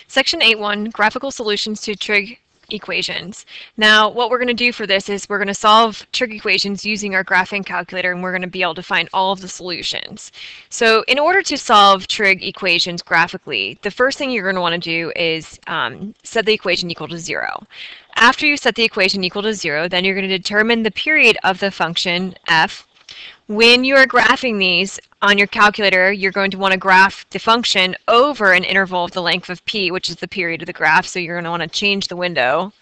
Section 8.1, graphical solutions to trig equations. Now, what we're going to do for this is we're going to solve trig equations using our graphing calculator, and we're going to be able to find all of the solutions. So in order to solve trig equations graphically, the first thing you're going to want to do is set the equation equal to 0. After you set the equation equal to 0, then you're going to determine the period of the function f. When you are graphing these on your calculator, you're going to want to graph the function over an interval of the length of p, which is the period of the graph. So you're going to want to change the window.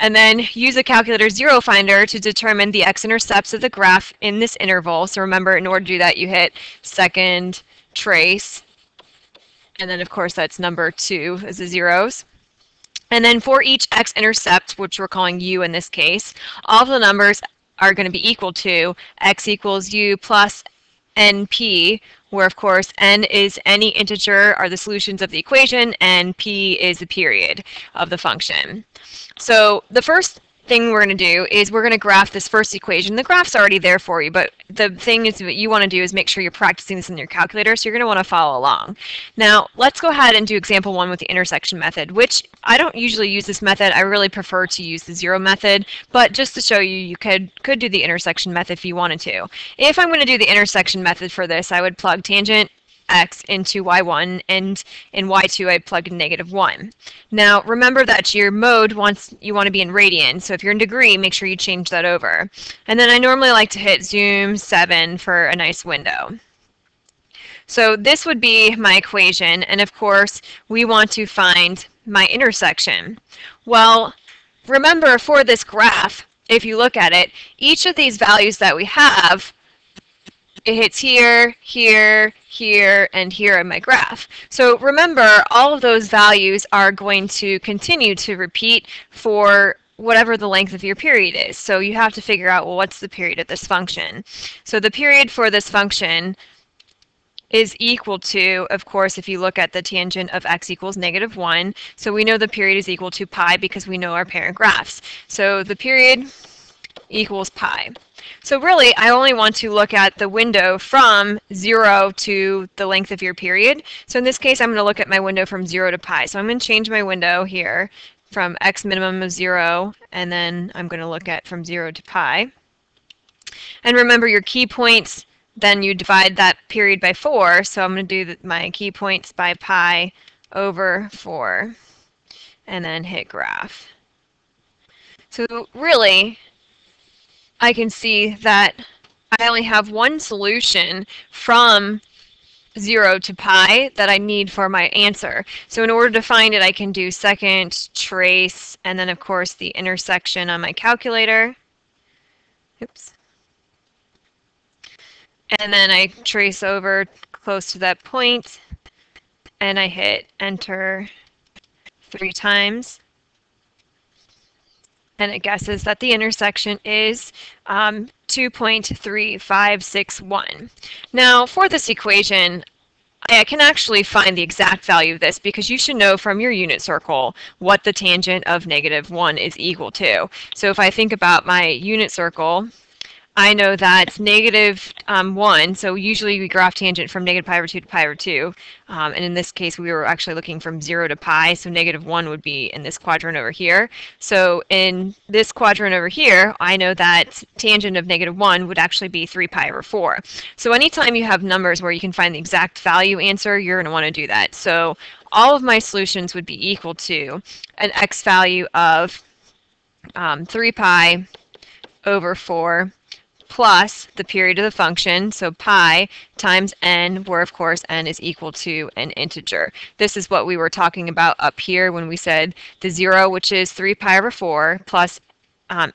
And then use the calculator zero finder to determine the x-intercepts of the graph in this interval. So remember, in order to do that, you hit second trace. And then, of course, that's number 2 as the zeros. And then for each x-intercept, which we're calling u in this case, all of the numbers are going to be equal to x equals u plus np, where of course n is any integer are the solutions of the equation, and p is the period of the function. So the first thing we're going to do is we're going to graph this first equation. The graph's already there for you, but the thing is what you want to do is make sure you're practicing this in your calculator, so you're going to want to follow along. Now, let's go ahead and do example 1 with the intersection method, which I don't usually use this method. I really prefer to use the zero method, but just to show you, you could do the intersection method if you wanted to. If I'm going to do the intersection method for this, I would plug tangent x into y1, and in y2 I plug in -1. Now remember that your mode you want to be in radian, so if you're in degree, make sure you change that over. And then I normally like to hit zoom 7 for a nice window. So this would be my equation, and of course we want to find my intersection. Well, remember for this graph, if you look at it, each of these values that we have, it hits here, here, here, and here in my graph. So remember, all of those values are going to continue to repeat for whatever the length of your period is. So you have to figure out, well, what's the period of this function? So the period for this function is equal to, of course, if you look at the tangent of x equals -1, so we know the period is equal to pi because we know our parent graphs. So the period equals pi. So really, I only want to look at the window from 0 to the length of your period. So in this case, I'm going to look at my window from 0 to pi. So I'm going to change my window here from x minimum of 0, and then I'm going to look at from 0 to pi. And remember your key points, then you divide that period by 4. So I'm going to do my key points by pi over 4, and then hit graph. So really, I can see that I only have one solution from 0 to pi that I need for my answer. So in order to find it, I can do second trace, and then of course the intersection on my calculator. Oops. And then I trace over close to that point, and I hit enter 3 times. And it guesses that the intersection is 2.3561. Now, for this equation, I can actually find the exact value of this because you should know from your unit circle what the tangent of -1 is equal to. So if I think about my unit circle, I know that -1, so usually we graph tangent from -pi/2 to pi/2, and in this case we were actually looking from 0 to pi, so -1 would be in this quadrant over here. So in this quadrant over here, I know that tangent of -1 would actually be 3 pi over 4. So anytime you have numbers where you can find the exact value answer, you're going to want to do that. So all of my solutions would be equal to an x value of 3 pi over 4 plus the period of the function, so pi times n, where of course n is equal to an integer. This is what we were talking about up here when we said the 0, which is 3 pi over 4, plus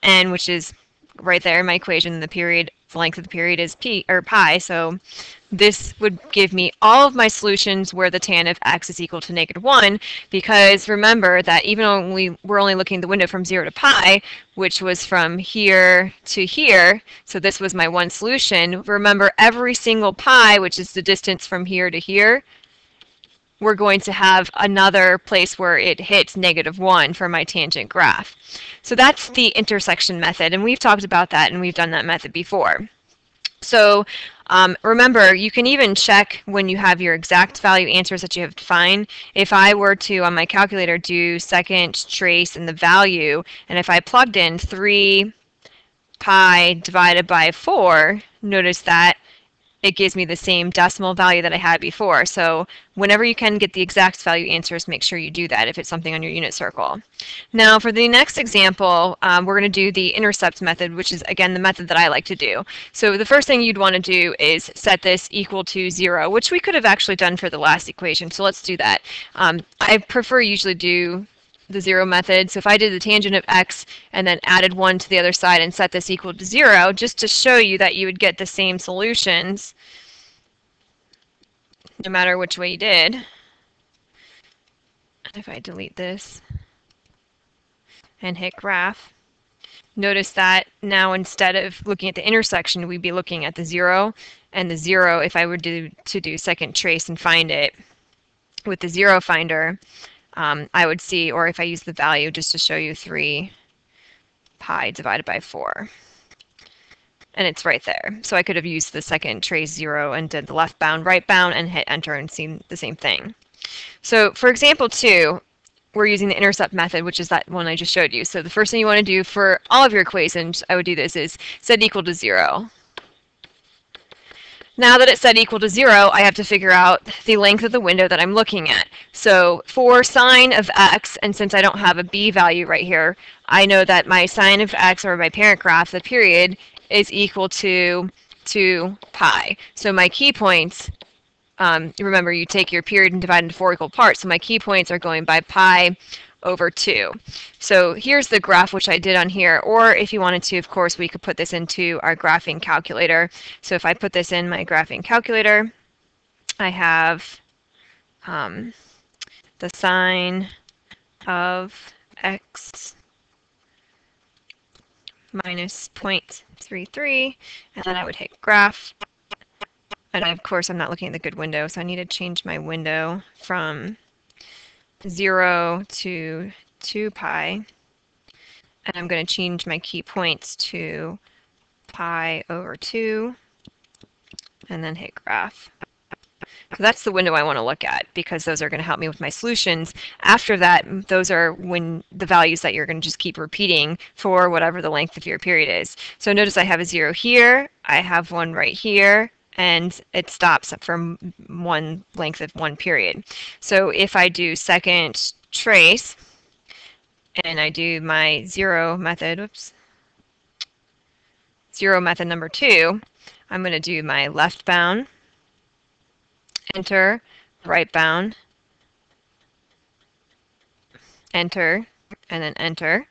n, which is right there in my equation. The period, the length of the period is pi, so this would give me all of my solutions where the tan of x is equal to -1, because remember that even though we're only looking at the window from 0 to pi, which was from here to here, so this was my one solution, remember every single pi, which is the distance from here to here, we're going to have another place where it hits -1 for my tangent graph. So that's the intersection method, and we've talked about that and we've done that method before. So remember, you can even check when you have your exact value answers that you have to find. If I were to, on my calculator, do second trace and the value, and if I plugged in 3 pi divided by 4, notice that it gives me the same decimal value that I had before. So whenever you can get the exact value answers, make sure you do that if it's something on your unit circle. Now for the next example, we're going to do the intercepts method, which is again the method that I like to do. So the first thing you'd want to do is set this equal to 0, which we could have actually done for the last equation. So let's do that. I prefer usually do the 0 method. So if I did the tangent of x and then added 1 to the other side and set this equal to 0, just to show you that you would get the same solutions no matter which way you did. And if I delete this and hit graph, notice that now instead of looking at the intersection, we'd be looking at the 0. And the 0, if I were to do second trace and find it with the 0 finder, I would see, or if I use the value just to show you 3 pi divided by 4. And it's right there. So I could have used the second trace 0 and did the left bound, right bound, and hit enter and seen the same thing. So for example 2, we're using the intercept method, which is that one I just showed you. So the first thing you want to do for all of your equations, I would do this, is set equal to 0. Now that it's set equal to 0, I have to figure out the length of the window that I'm looking at. So for sine of x, and since I don't have a b value right here, I know that my sine of x, or my parent graph, the period, is equal to 2 pi. So my key points, remember you take your period and divide into 4 equal parts, so my key points are going by pi over 2. So here's the graph which I did on here, or if you wanted to, of course, we could put this into our graphing calculator. So if I put this in my graphing calculator, I have the sine of x minus 0.33, and then I would hit graph. And of course, I'm not looking at the good window, so I need to change my window from 0 to 2 pi, and I'm going to change my key points to pi over 2, and then hit graph. So that's the window I want to look at, because those are going to help me with my solutions. After that, those are when the values that you're going to just keep repeating for whatever the length of your period is. So notice I have a 0 here, I have 1 right here, and it stops for one length of 1 period. So if I do second trace and I do my 0 method, 0 method number 2, I'm going to do my left bound, enter, right bound, enter, and then enter.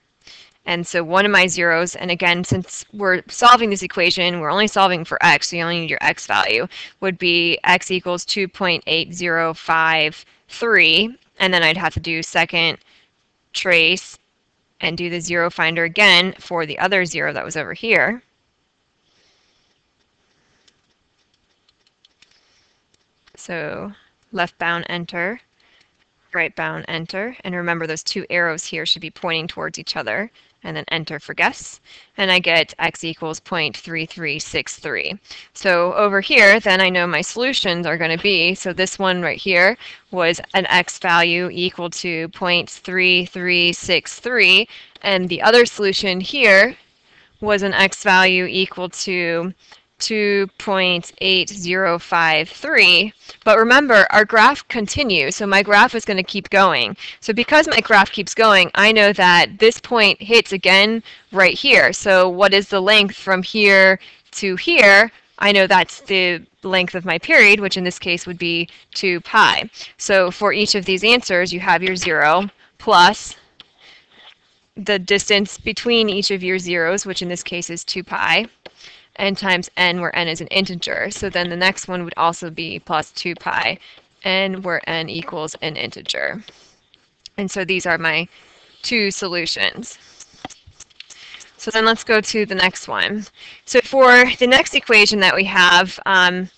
And so one of my zeros, and again, since we're solving this equation, we're only solving for x, so you only need your x value, would be x equals 2.8053, and then I'd have to do second trace and do the 0 finder again for the other 0 that was over here. So left bound, enter, right bound, enter, and remember those 2 arrows here should be pointing towards each other, and then enter for guess, and I get x equals 0.3363. So over here, then I know my solutions are going to be, so this one right here was an x value equal to 0.3363, and the other solution here was an x value equal to 2.8053, but remember our graph continues, so my graph is going to keep going. So because my graph keeps going, I know that this point hits again right here. So what is the length from here to here? I know that's the length of my period, which in this case would be 2 pi. So for each of these answers, you have your 0 plus the distance between each of your zeros, which in this case is 2 pi, and times n, where n is an integer. So then the next one would also be plus 2 pi, n, where n equals an integer. And so these are my 2 solutions. So then let's go to the next one. So for the next equation that we have, I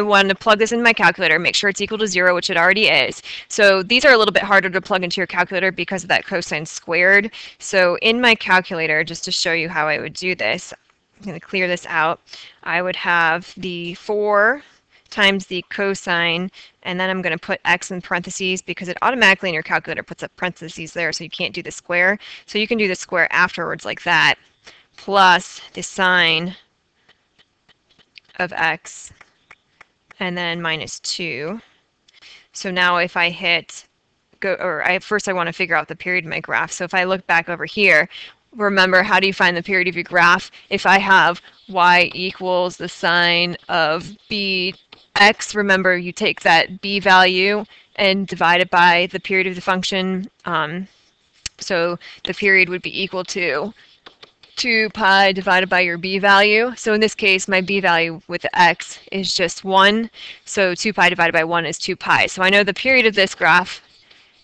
want to plug this into my calculator, make sure it's equal to 0, which it already is. So these are a little bit harder to plug into your calculator because of that cosine squared. So in my calculator, just to show you how I would do this, I'm going to clear this out. I would have the 4 times the cosine, and then I'm going to put x in parentheses because it automatically in your calculator puts up parentheses there, so you can't do the square. So you can do the square afterwards like that, plus the sine of x, and then minus 2. So now if I hit first I want to figure out the period of my graph. So if I look back over here, remember, how do you find the period of your graph? If I have y equals the sine of bx, remember you take that b value and divide it by the period of the function. So the period would be equal to 2 pi divided by your b value. So in this case, my b value with the x is just 1. So 2 pi divided by 1 is 2 pi. So I know the period of this graph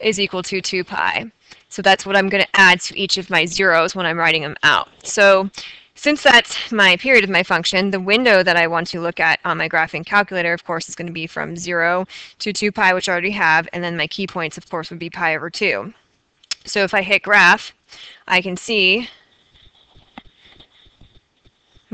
is equal to 2 pi. So that's what I'm going to add to each of my zeros when I'm writing them out. So since that's my period of my function, the window that I want to look at on my graphing calculator, of course, is going to be from 0 to 2 pi, which I already have, and then my key points, of course, would be pi over 2. So if I hit graph, I can see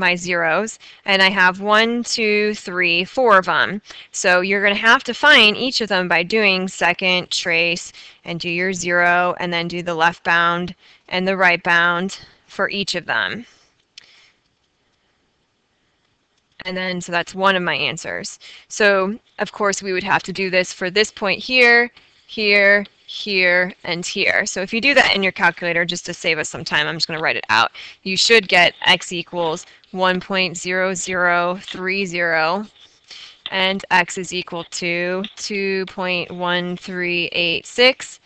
my zeros, and I have 1, 2, 3, 4 of them. So you're going to have to find each of them by doing second, trace, and do your 0, and then do the left bound and the right bound for each of them. And then, so that's one of my answers. So, of course, we would have to do this for this point here, here, here, and here. So if you do that in your calculator, just to save us some time, I'm just going to write it out. You should get x equals 1.0030, and x is equal to 2.1386.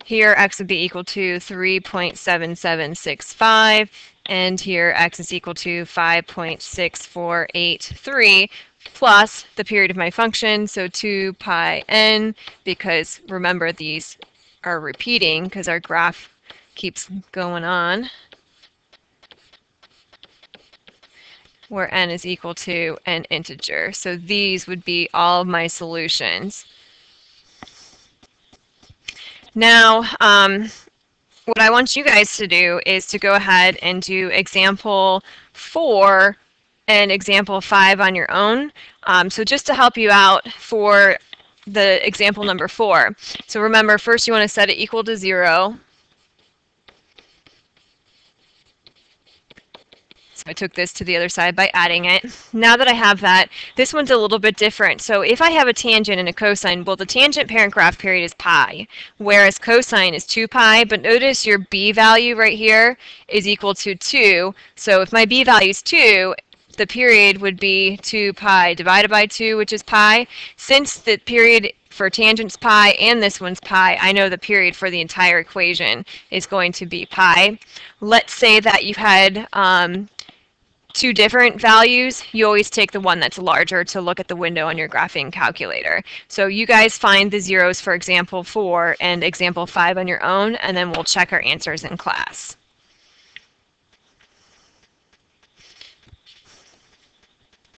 Here, x would be equal to 3.7765, and here x is equal to 5.6483, plus the period of my function, so 2 pi n, because remember these are repeating because our graph keeps going on, where n is equal to an integer. So these would be all of my solutions. Now, what I want you guys to do is to go ahead and do example 4 and example 5 on your own. So just to help you out for the example number 4. So remember, first you want to set it equal to 0. So I took this to the other side by adding it. Now that I have that, this one's a little bit different. So if I have a tangent and a cosine, well, the tangent parent graph period is pi, whereas cosine is 2 pi. But notice your b value right here is equal to 2. So if my b value is 2, the period would be 2 pi divided by 2, which is pi. Since the period for tangent's pi and this one's pi, I know the period for the entire equation is going to be pi. Let's say that you had 2 different values. You always take the one that's larger to look at the window on your graphing calculator. So you guys find the zeros for example 4 and example 5 on your own, and then we'll check our answers in class.